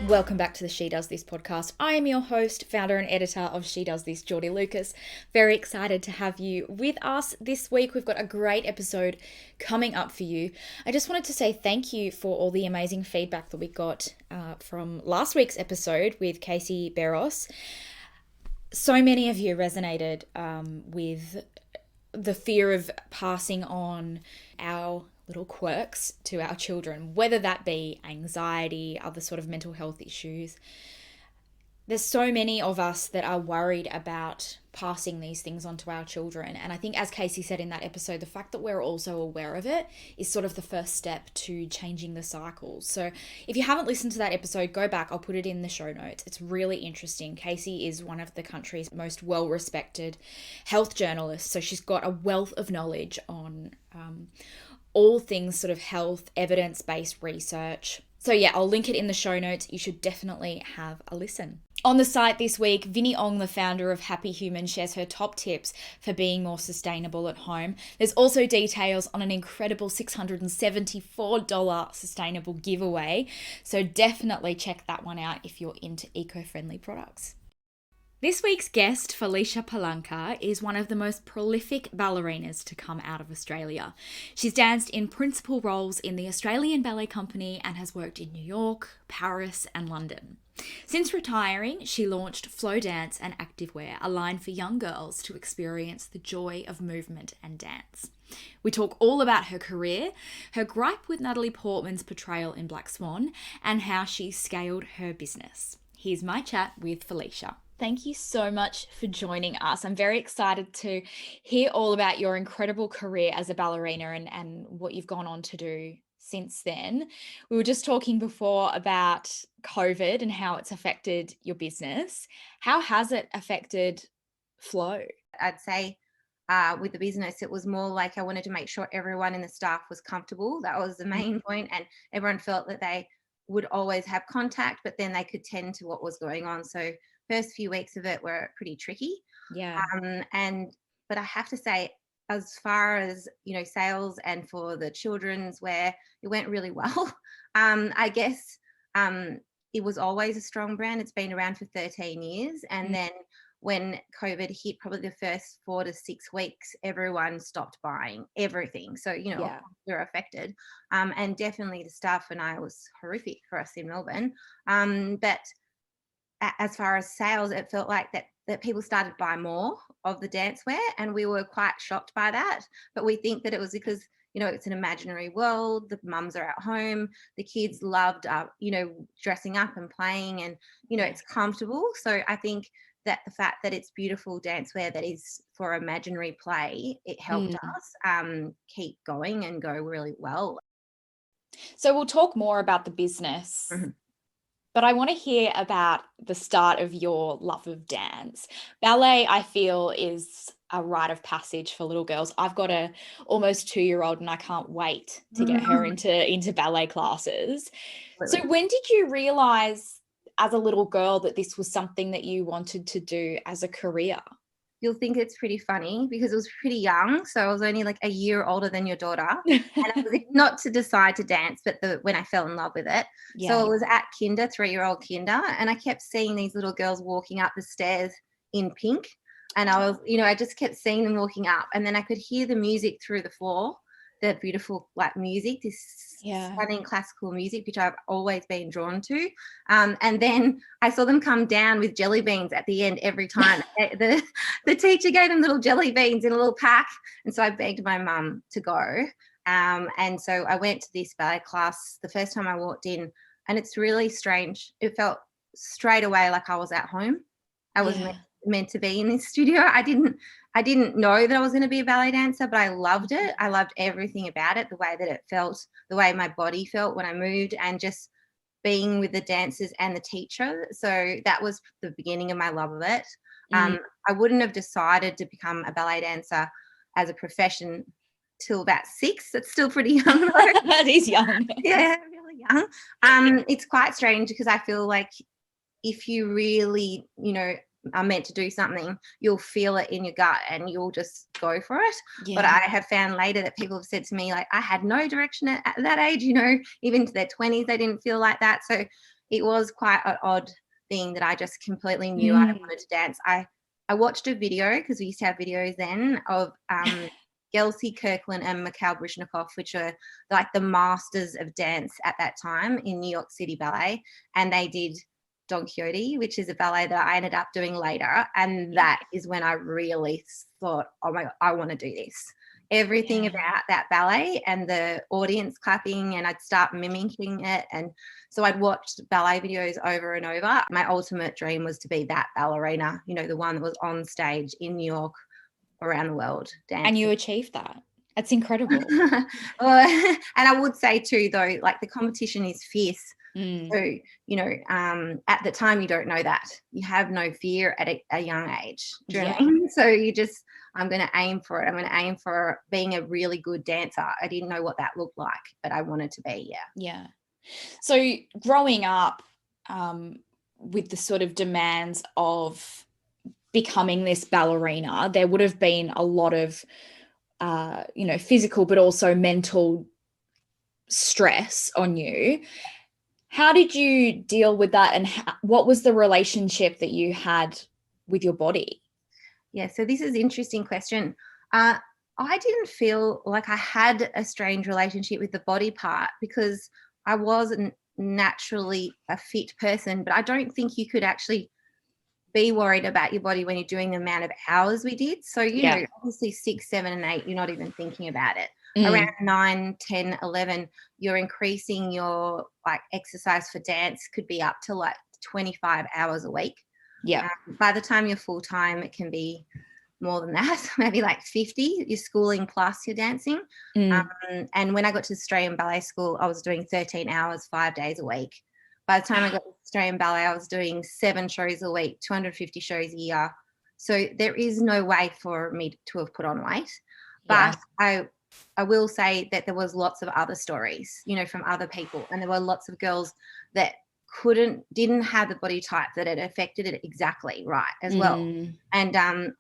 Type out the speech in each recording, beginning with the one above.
Welcome back to the She Does This podcast. I am your host, founder and editor of She Does This, Geordie Lucas. Very excited to have you with us this week. We've got a great episode coming up for you. I just wanted to say thank you for all the amazing feedback that we got from last week's episode with Casey Barros. So many of you resonated with the fear of passing on our little quirks to our children, whether that be anxiety, other sort of mental health issues. There's so many of us that are worried about passing these things on to our children. And I think, as Casey said in that episode, the fact that we're also aware of it is sort of the first step to changing the cycle. So if you haven't listened to that episode, go back. I'll put it in the show notes. It's really interesting. Casey is one of the country's most well-respected health journalists. So she's got a wealth of knowledge on all things sort of health, evidence-based research. So yeah, I'll link it in the show notes. You should definitely have a listen. On the site this week, Vinnie Ong, the founder of Happy Human, shares her top tips for being more sustainable at home. There's also details on an incredible $674 sustainable giveaway. So definitely check that one out if you're into eco-friendly products. This week's guest, Felicia Palanca, is one of the most prolific ballerinas to come out of Australia. She's danced in principal roles in the Australian Ballet Company and has worked in New York, Paris, and London. Since retiring, she launched Flow Dance and Activewear, a line for young girls to experience the joy of movement and dance. We talk all about her career, her gripe with Natalie Portman's portrayal in Black Swan, and how she scaled her business. Here's my chat with Felicia. Thank you so much for joining us. I'm very excited to hear all about your incredible career as a ballerina and what you've gone on to do since then. We were just talking before about COVID and how it's affected your business. How has it affected Flow? I'd say with the business, it was more like I wanted to make sure everyone in the staff was comfortable. That was the main point, and everyone felt that they would always have contact, but then they could tend to what was going on. So first few weeks of it were pretty tricky. Yeah. But I have to say, as far as, sales and for the children's wear, it went really well. I guess it was always a strong brand. It's been around for 13 years. And then when COVID hit, probably the first 4 to 6 weeks, everyone stopped buying everything. So, we were affected. And definitely the staff and I, was horrific for us in Melbourne. But as far as sales, it felt like that people started to buy more of the dancewear, and we were quite shocked by that. But we think that it was because, it's an imaginary world. The mums are at home. The kids loved, dressing up and playing, and, it's comfortable. So I think that the fact that it's beautiful dancewear that is for imaginary play, it helped us keep going and go really well. So we'll talk more about the business. Mm-hmm. But I want to hear about the start of your love of dance. Ballet, I feel, is a rite of passage for little girls. I've got a almost 2-year-old and I can't wait to get her into ballet classes. Really? So when did you realize as a little girl that this was something that you wanted to do as a career? You'll think it's pretty funny because it was pretty young. So I was only like a year older than your daughter. And I was not to decide to dance, but when I fell in love with it. Yeah. So it was at kinder, 3-year-old kinder. And I kept seeing these little girls walking up the stairs in pink. And I was, I just kept seeing them walking up. And then I could hear the music through the floor, the beautiful music, this stunning classical music, which I've always been drawn to. And then I saw them come down with jelly beans at the end every time. The teacher gave them little jelly beans in a little pack. And so I begged my mum to go. And so I went to this ballet class the first time I walked in, and it's really strange. It felt straight away like I was at home. I was meant to be in this studio. I didn't know that I was going to be a ballet dancer, but I loved it. I loved everything about it, the way that it felt, the way my body felt when I moved, and just being with the dancers and the teacher. So that was the beginning of my love of it. I wouldn't have decided to become a ballet dancer as a profession till about 6. It's still pretty young though. That is young. Yeah, really young. It's quite strange because I feel like if you really, are meant to do something, you'll feel it in your gut and you'll just go for it. Yeah. But I have found later that people have said to me, like, I had no direction at that age, even to their 20s, they didn't feel like that. So it was quite an odd thing that I just completely knew I wanted to dance. I watched a video, because we used to have videos then, of Gelsey Kirkland and Mikhail Baryshnikov, which are like the masters of dance at that time in New York City Ballet. And they did Don Quixote, which is a ballet that I ended up doing later. And that is when I really thought, oh my God, I want to do this. Everything about that ballet and the audience clapping, and I'd start mimicking it. And so I'd watched ballet videos over and over. My ultimate dream was to be that ballerina, the one that was on stage in New York, around the world dancing. And you achieved that. That's incredible. And I would say too, though, like, the competition is fierce. So, at the time, you don't know that. You have no fear at a young age. Do you know what I mean? So you just, I'm going to aim for it. I'm going to aim for being a really good dancer. I didn't know what that looked like, but I wanted to be, Yeah. So growing up with the sort of demands of becoming this ballerina, there would have been a lot of, physical but also mental stress on you. How did you deal with that, and what was the relationship that you had with your body? Yeah, so this is an interesting question. I didn't feel like I had a strange relationship with the body part, because I wasn't naturally a fit person, but I don't think you could actually be worried about your body when you're doing the amount of hours we did. So, obviously 6, 7, and 8, you're not even thinking about it. Around 9, 10, 11, you're increasing your exercise for dance could be up to 25 hours a week. Yeah. By the time you're full time, it can be more than that, maybe 50. You're schooling plus you're dancing. And when I got to Australian Ballet School, I was doing 13 hours, 5 days a week. By the time I got to Australian Ballet, I was doing 7 shows a week, 250 shows a year. So there is no way for me to have put on weight. But I will say that there was lots of other stories, from other people. And there were lots of girls that didn't have the body type that it affected it exactly right as well. And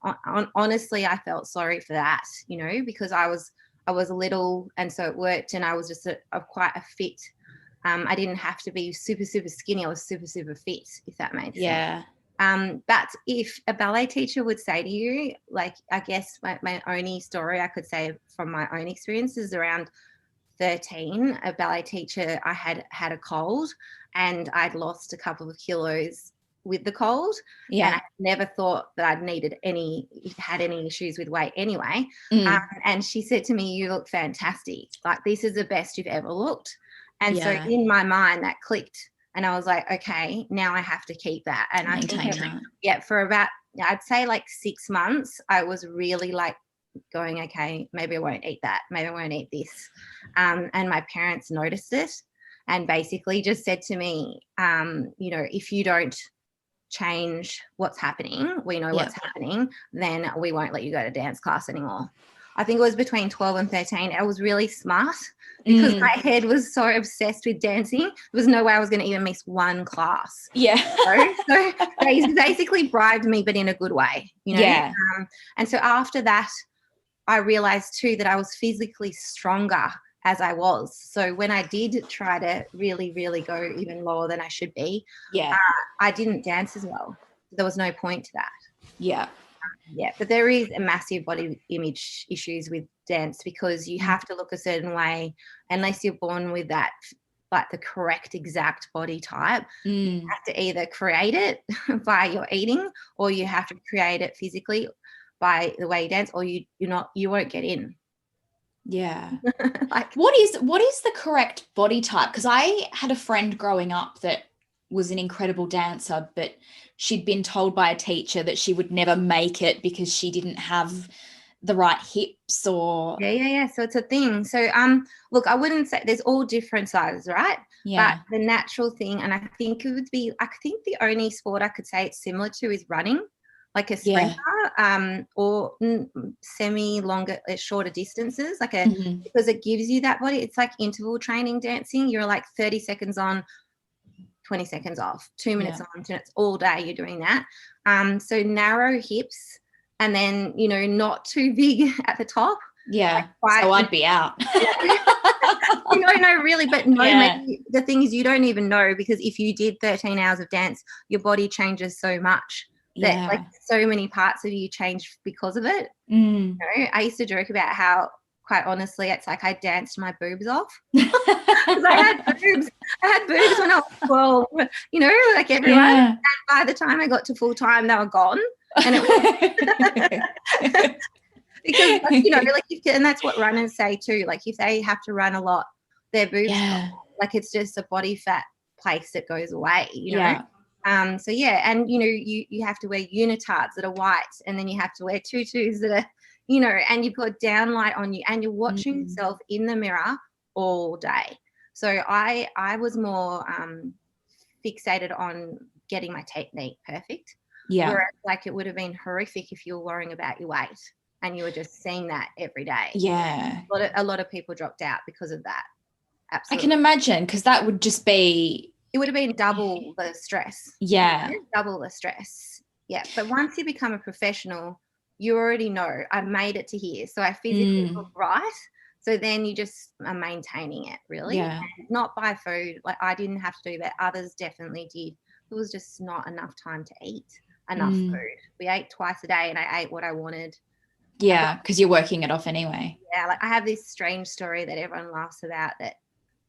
honestly, I felt sorry for that, because I was little, and so it worked, and I was just quite a fit. I didn't have to be super, super skinny. I was super, super fit, if that makes sense. But if a ballet teacher would say to you, I guess my only story I could say from my own experiences, around 13, a ballet teacher, I had a cold, and I'd lost a couple of kilos with the cold. And I never thought that I'd had any issues with weight anyway. And she said to me, "You look fantastic. This is the best you've ever looked." And so in my mind that clicked. And I was like, okay, now I have to keep that. And I think for about, I'd say 6 months, I was really going, okay, maybe I won't eat that. Maybe I won't eat this. And my parents noticed it and basically just said to me, if you don't change what's happening, we know what's happening, then we won't let you go to dance class anymore. I think it was between 12 and 13. I was really smart because my head was so obsessed with dancing. There was no way I was going to even miss one class. So they basically bribed me, but in a good way, and so after that, I realized too that I was physically stronger as I was. So when I did try to really, really go even lower than I should be, I didn't dance as well. There was no point to that. But there is a massive body image issues with dance, because you have to look a certain way unless you're born with that, the correct exact body type. You have to either create it by your eating, or you have to create it physically by the way you dance, or you won't get in. What is the correct body type? Because I had a friend growing up that was an incredible dancer, but she'd been told by a teacher that she would never make it because she didn't have the right hips or so it's a thing. So look, I wouldn't say there's all different sizes, right? But the natural thing, and I think the only sport I could say it's similar to is running, like a sprinter, or semi-longer, shorter distances, because it gives you that body. It's like interval training dancing. You're 30 seconds on, 20 seconds off, 2 minutes on, 2 minutes, all day you're doing that. So narrow hips, and then, you know, not too big at the top. Yeah. Like so I'd be out. You know, no, really, but no, maybe the thing is you don't even know, because if you did 13 hours of dance, your body changes so much that like so many parts of you change because of it. You know, I used to joke about how, quite honestly, it's like I danced my boobs off. Because I had boobs when I was 12, you know, like everyone. And by the time I got to full time, they were gone. And it was because, you know, like, and that's what runners say too. Like if they have to run a lot, their boobs, like it's just a body fat place that goes away, you know. So and you know, you have to wear unitards that are white, and then you have to wear tutus that are, you know, and you've got downlight on you, and you're watching yourself in the mirror all day. So I was more fixated on getting my technique perfect. Whereas like it would have been horrific if you were worrying about your weight and you were just seeing that every day. A lot of people dropped out because of that. Absolutely. I can imagine, because that would just be, it would have been double the stress. Double the stress. Yeah. But once you become a professional, you already know I've made it to here. So I physically look right. So then you just are maintaining it, really. And not by food. Like I didn't have to do that. Others definitely did. It was just not enough time to eat enough food. We ate twice a day and I ate what I wanted. Yeah, because you're working it off anyway. Yeah, like I have this strange story that everyone laughs about, that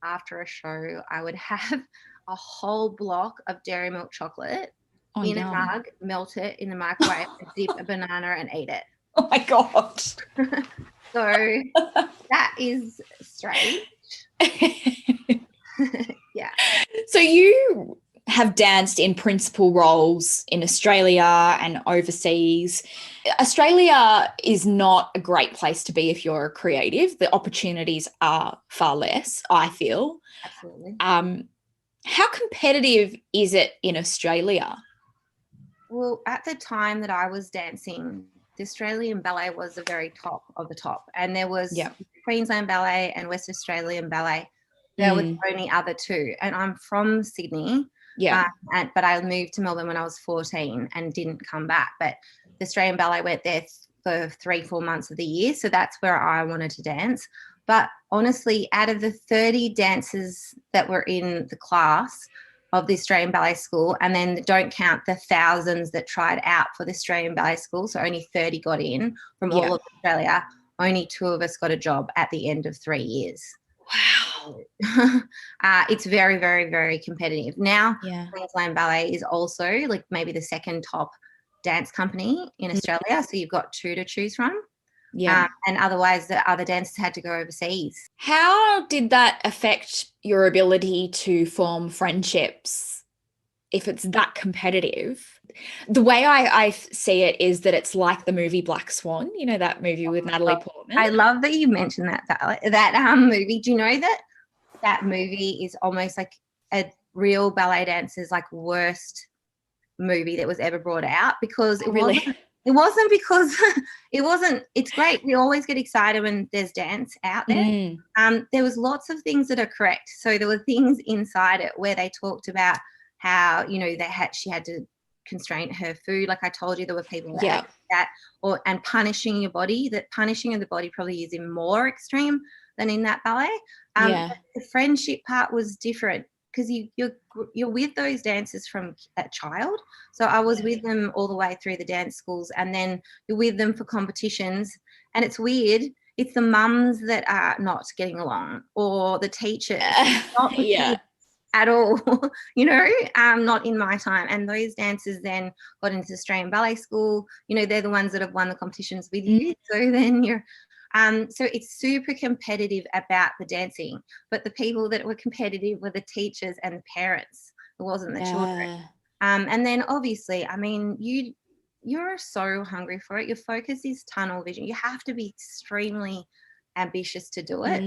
after a show I would have a whole block of dairy milk chocolate in a mug, melt it in the microwave, dip a banana and eat it. Oh my God. So that is strange. Yeah. So you have danced in principal roles in Australia and overseas. Australia is not a great place to be if you're a creative. The opportunities are far less, I feel. Absolutely. How competitive is it in Australia? Well, at the time that I was dancing, the Australian Ballet was the very top of the top. And there was Queensland Ballet and West Australian Ballet. There was only other two. And I'm from Sydney. But I moved to Melbourne when I was 14 and didn't come back. But the Australian Ballet went there for 3-4 months of the year. So that's where I wanted to dance. But honestly, out of the 30 dancers that were in the class of the Australian Ballet School, and then don't count the thousands that tried out for the Australian Ballet School, so only 30 got in from all of Australia, only 2 of us got a job at the end of 3 years. Wow. It's very, very, very competitive. Now, Queensland Ballet is also like maybe the second top dance company in Australia. So you've got 2 to choose from. And otherwise, the other dancers had to go overseas. How did that affect your ability to form friendships if it's that competitive? The way I see it is that it's like the movie Black Swan, you know, that movie with Natalie Portman. I love that you mentioned that movie. Do you know that movie is almost like a real ballet dancer's like worst movie that was ever brought out? Because it wasn't because it's great. We always get excited when there's dance out there. There was lots of things that are correct. So there were things inside it where they talked about how, you know, she had to constrain her food. Like I told you, there were people that and punishing your body. That punishing of the body probably is in more extreme than in that ballet. The friendship part was different because you're with those dancers from a child. So I was with them all the way through the dance schools, and then you're with them for competitions. And it's weird. It's the mums that are not getting along, or the teachers, not the kids at all, you know, not in my time. And those dancers then got into Australian Ballet School. You know, they're the ones that have won the competitions with you. So then you're so it's super competitive about the dancing, but the people that were competitive were the teachers and the parents. It wasn't the children. And then obviously, I mean, you're so hungry for it. Your focus is tunnel vision. You have to be extremely ambitious to do it,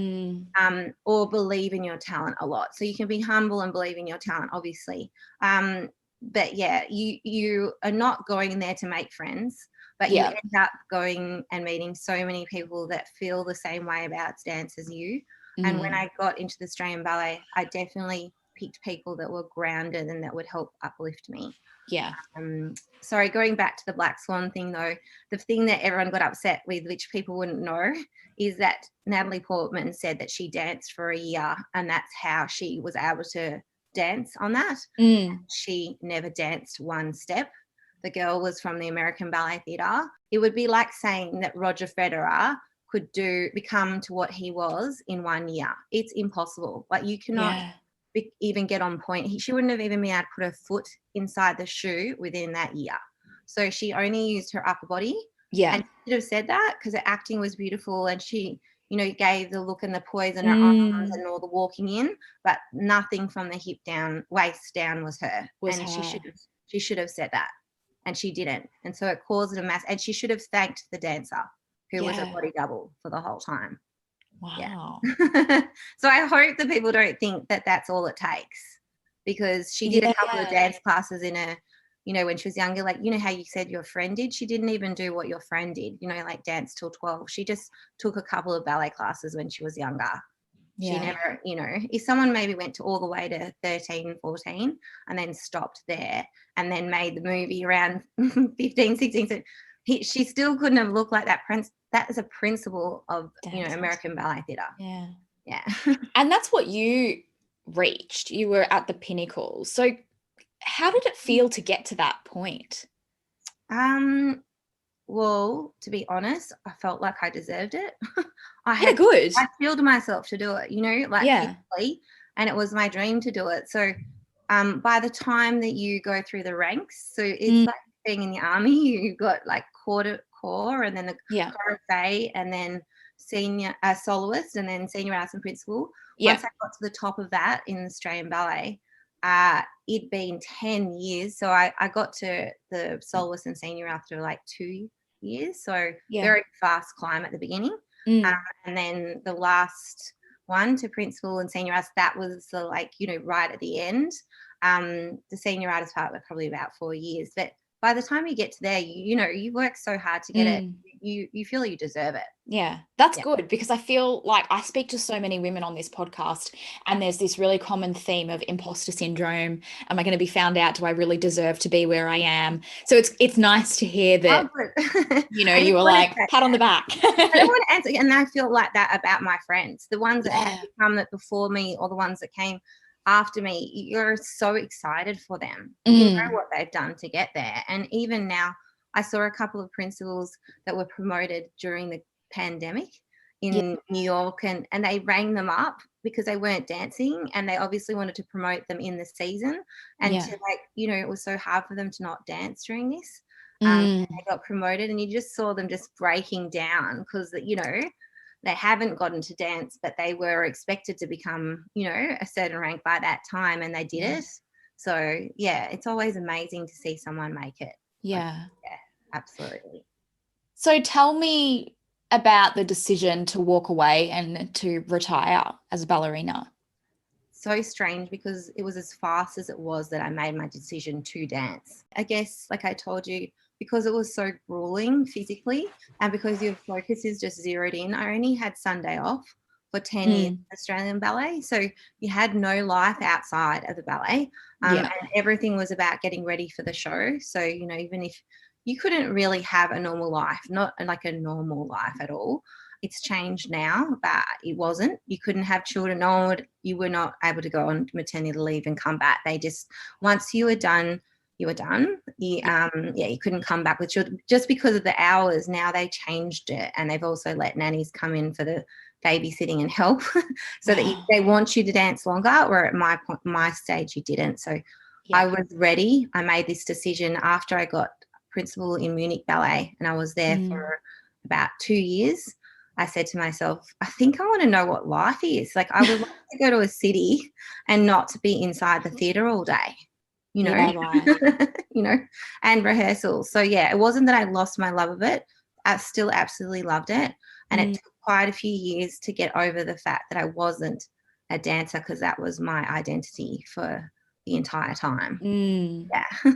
or believe in your talent a lot. So you can be humble and believe in your talent, obviously. But yeah, you are not going in there to make friends. But you end up going and meeting so many people that feel the same way about dance as you. And when I got into the Australian Ballet, I definitely picked people that were grounded and that would help uplift me. Yeah. Sorry, going back to the Black Swan thing though, the thing that everyone got upset with, which people wouldn't know, is that Natalie Portman said that she danced for a year and that's how she was able to dance on that. She never danced one step. The girl was from the American Ballet Theatre. It would be like saying that Roger Federer could become to what he was in 1 year. It's impossible. Like, you cannot even get on point. She wouldn't have even been able to put her foot inside the shoe within that year. So she only used her upper body. Yeah. And she should have said that because her acting was beautiful and she, you know, gave the look and the poise and her arms and all the walking in, but nothing from the hip down, waist down was her. She should have said that. And she didn't. And so it caused a mass, and she should have thanked the dancer who was a body double for the whole time. Wow. Yeah. So I hope that people don't think that that's all it takes, because she did a couple of dance classes in a, you know, when she was younger, like, you know how you said your friend did? She didn't even do what your friend did, you know, like dance till 12. She just took a couple of ballet classes when she was younger. She never, you know, if someone maybe went to all the way to 13, 14 and then stopped there and then made the movie around 15, 16, so she still couldn't have looked like that. That is a principle of, you know, American Ballet Theatre. Yeah. Yeah. And that's what you reached. You were at the Pinnacle. So how did it feel to get to that point? Well, to be honest, I felt like I deserved it. I filled myself to do it, you know, like physically, and it was my dream to do it. So by the time that you go through the ranks, so it's like being in the army, you got like corps and then the corps and then senior soloist and then senior artist and principal. Once I got to the top of that in Australian Ballet, it'd been 10 years. So I got to the soloist and senior after like 2 years. So very fast climb at the beginning. And then the last one to principal and senior artist, that was the, like, you know, right at the end. The senior artist part was probably about 4 years. But by the time you get to there, you know, you work so hard to get it. You feel you deserve it. Yeah, that's good, because I feel like I speak to so many women on this podcast and there's this really common theme of imposter syndrome. Am I going to be found out? Do I really deserve to be where I am? So it's nice to hear that, you know, you were like, pat on the back. I don't want to answer. And I feel like that about my friends, the ones that have become that before me or the ones that came after me. You're so excited for them. You know what they've done to get there. And even now, I saw a couple of principals that were promoted during the pandemic in New York, and they rang them up because they weren't dancing and they obviously wanted to promote them in the season, and to, like, you know, it was so hard for them to not dance during this. They got promoted and you just saw them just breaking down because, you know, they haven't gotten to dance, but they were expected to become, you know, a certain rank by that time, and they did it. So yeah, it's always amazing to see someone make it. Yeah. Yeah, absolutely. So tell me about the decision to walk away and to retire as a ballerina. So strange, because it was as fast as it was that I made my decision to dance. I guess, like I told you, because it was so grueling physically and because your focus is just zeroed in, I only had Sunday off for 10 years in Australian Ballet. So you had no life outside of the ballet. And everything was about getting ready for the show. So, you know, even if you couldn't really have a normal life, not like a normal life at all. It's changed now, but it wasn't. You couldn't have children. You were not able to go on maternity leave and come back. They just, once you were done, you were done. You couldn't come back with children just because of the hours. Now they changed it, and they've also let nannies come in for the babysitting and help, so that they want you to dance longer. Where at my stage, you didn't. So I was ready. I made this decision after I got principal in Munich Ballet, and I was there for about 2 years. I said to myself, I think I want to know what life is. Like, I would like to go to a city and not to be inside the theatre all day, you know, you know, and rehearsals. So yeah, it wasn't that I lost my love of it. I still absolutely loved it. And it took quite a few years to get over the fact that I wasn't a dancer, because that was my identity for the entire time. Yeah.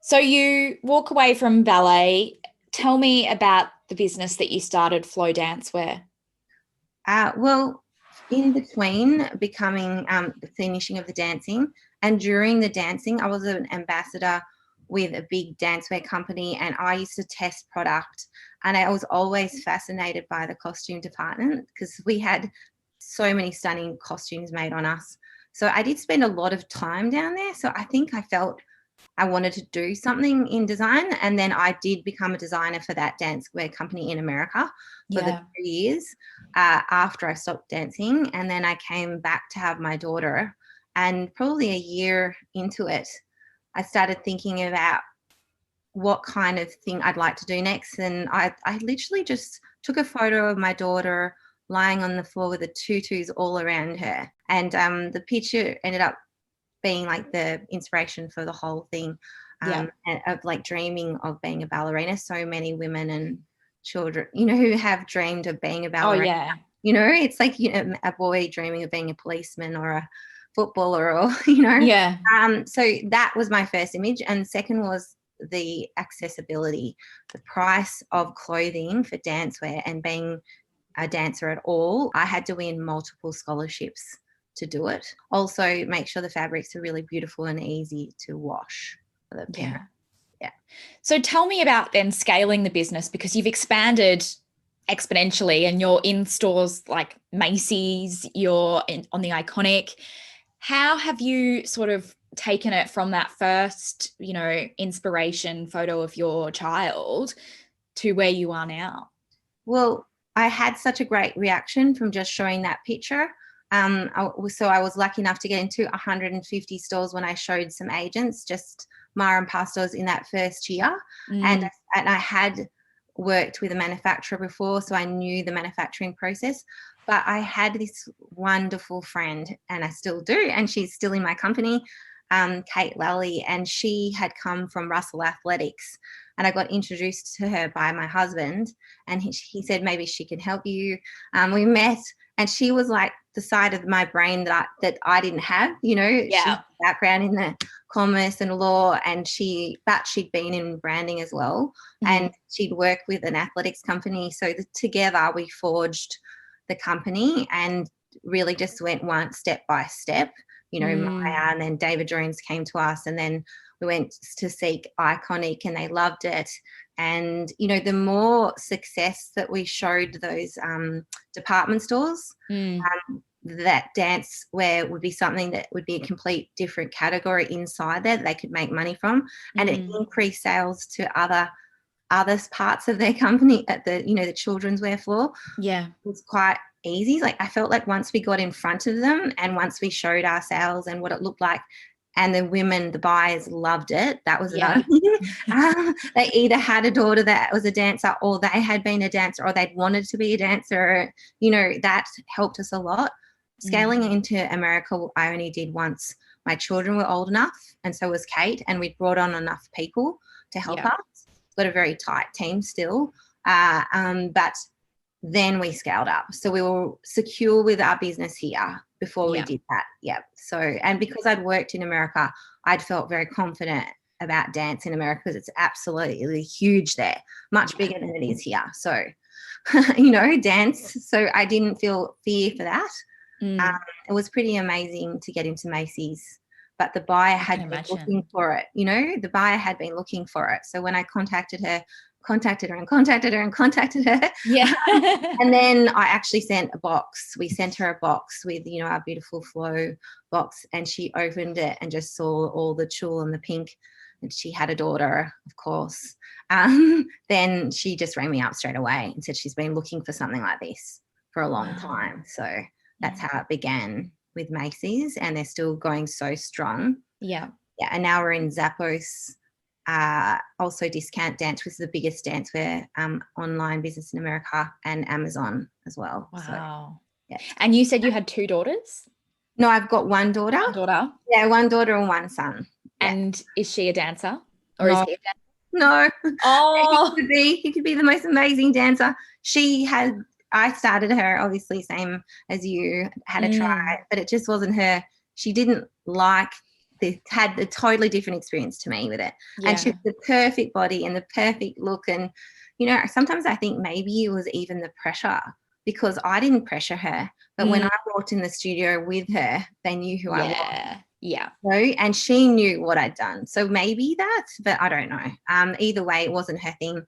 So you walk away from ballet. Tell me about the business that you started, Flow Dancewear. Well, in between becoming the finishing of the dancing and during the dancing, I was an ambassador with a big dancewear company, and I used to test product, and I was always fascinated by the costume department because we had so many stunning costumes made on us. So I did spend a lot of time down there. So I think I felt I wanted to do something in design, and then I did become a designer for that dancewear company in America for the 2 years after I stopped dancing. And then I came back to have my daughter, and probably a year into it, I started thinking about what kind of thing I'd like to do next. And I literally just took a photo of my daughter lying on the floor with the tutus all around her. And the picture ended up being like the inspiration for the whole thing, and of like dreaming of being a ballerina. So many women and children, who have dreamed of being a ballerina. It's like, a boy dreaming of being a policeman or a footballer or, so that was my first image. And second was the accessibility, the price of clothing for dancewear, and being a dancer at all, I had to win multiple scholarships to do it. Also, make sure the fabrics are really beautiful and easy to wash for the parent. Yeah. So tell me about then scaling the business, because you've expanded exponentially and you're in stores like Macy's, on the Iconic. How have you sort of taken it from that first, inspiration photo of your child to where you are now? Well, I had such a great reaction from just showing that picture. So I was lucky enough to get into 150 stores when I showed some agents, just ma and pa stores in that first year. And I had worked with a manufacturer before, so I knew the manufacturing process. But I had this wonderful friend, and I still do, and she's still in my company, Kate Lally, and she had come from Russell Athletics, and I got introduced to her by my husband, and he said maybe she can help you. We met, and she was like the side of my brain that I didn't have, she had a background in the commerce and law, and but she'd been in branding as well, and she'd worked with an athletics company. So together we forged the company and really just went one step by step. Maya and then David Jones came to us, and then we went to seek Iconic, and they loved it. And, the more success that we showed those department stores, that dance wear would be something that would be a complete different category inside there that they could make money from, and it increased sales to other parts of their company at the, the children's wear floor. Yeah. It was quite easy. Like I felt like once we got in front of them and once we showed our sales and what it looked like, and the buyers loved it. That was another thing. They either had a daughter that was a dancer, or they had been a dancer, or they'd wanted to be a dancer. That helped us a lot. Scaling into America, I only did once. My children were old enough, and so was Kate, and we brought on enough people to help us. Got a very tight team still, but then we scaled up. So we were secure with our business here before we did that. Yeah. So, and because I'd worked in America, I'd felt very confident about dance in America because it's absolutely huge there, much bigger than it is here. So, dance. So I didn't feel fear for that. It was pretty amazing to get into Macy's, but the buyer had been looking for it. The buyer had been looking for it. So when I contacted her. Yeah. And then I actually sent a box. We sent her a box with, our beautiful flow box, and she opened it and just saw all the tulle and the pink, and she had a daughter, of course. Then she just rang me up straight away and said she's been looking for something like this for a long time. So that's how it began with Macy's, and they're still going so strong. Yeah. And now we're in Zappos. Also Discount Dance, which is the biggest dancewear online business in America, and Amazon as well. Wow. So, and you said you had 2 daughters? No, I've got one daughter. One daughter? Yeah, one daughter and one son. And is she a dancer? Or is he a dancer? No. Oh. He could be the most amazing dancer. I started her, obviously, same as you, had a try, but it just wasn't her. She didn't had a totally different experience to me with it. And she had the perfect body and the perfect look. And, sometimes I think maybe it was even the pressure, because I didn't pressure her. But when I walked in the studio with her, they knew who I was. Yeah. So, and she knew what I'd done. So maybe that, but I don't know. Either way, it wasn't her thing.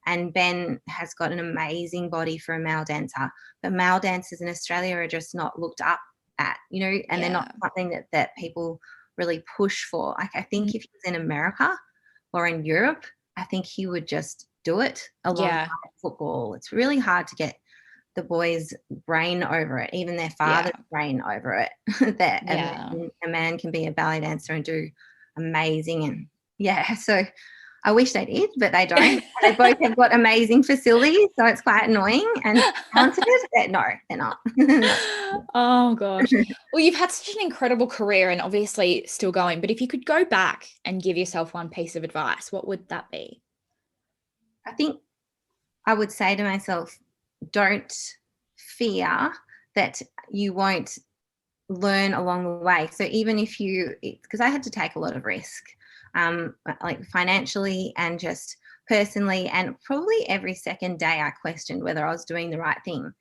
And Ben has got an amazing body for a male dancer. But male dancers in Australia are just not looked up at, and they're not something that people really push for. Like, I think if he was in America or in Europe, I think he would just do it alongside football. It's really hard to get the boys' brain over it, even their father's brain over it. That a man can be a ballet dancer and do amazing. And so I wish they did, but they don't. They both have got amazing facilities, so it's quite annoying and talented, but no, they're not. Oh gosh. Well, you've had such an incredible career and obviously still going, but if you could go back and give yourself one piece of advice, what would that be? I think I would say to myself, don't fear that you won't learn along the way. So even if because I had to take a lot of risk, like financially and just personally, and probably every second day I questioned whether I was doing the right thing.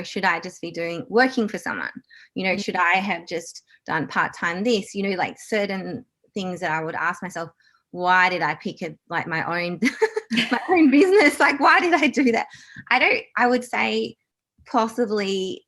Should I just be working for someone? Should I have just done part-time this? Like certain things that I would ask myself, why did I pick my own my own business? Like, why did I do that? I would say possibly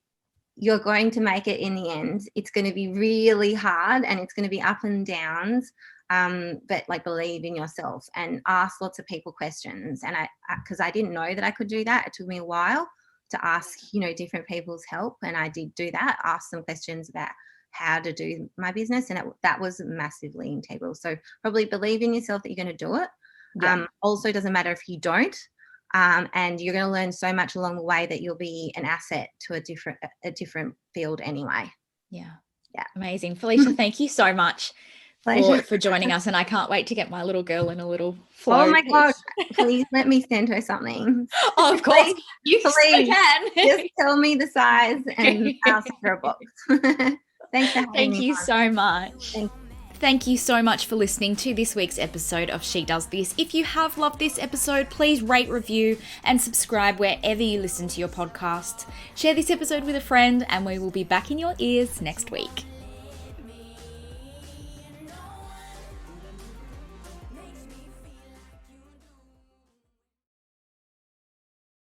you're going to make it in the end. It's going to be really hard and it's going to be up and downs. But like, believe in yourself and ask lots of people questions. And because I didn't know that I could do that. It took me a while to ask, different people's help. And I did do that, ask some questions about how to do my business. And that was massively integral. So probably believe in yourself that you're going to do it. Also, doesn't matter if you don't. And you're going to learn so much along the way that you'll be an asset to a different field anyway. Yeah. Amazing. Felicia, thank you so much for joining us. And I can't wait to get my little girl in a little flow. Oh my God. Please let me send her something. Oh, of course. You can. Just tell me the size and ask for a box. Thanks for having me. Thank you so much. Thank you so much for listening to this week's episode of She Does This. If you have loved this episode, please rate, review, and subscribe wherever you listen to your podcasts. Share this episode with a friend, and we will be back in your ears next week.